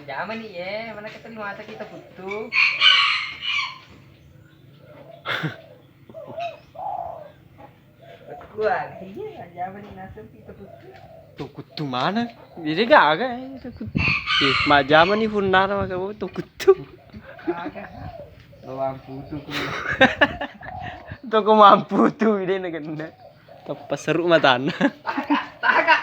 Manjaman nih ya, mana kita di mata kita butuh. Gua iya manjaman nih nasib kita butuh. Tuh kutu mana? Jadi gak agak itu kutu. Majaman nih funar maka tuh kutu. Agak. Lo mampu tuh. Tuh kok mampu tuh ide negenda. Tuh peseru matana. Taga.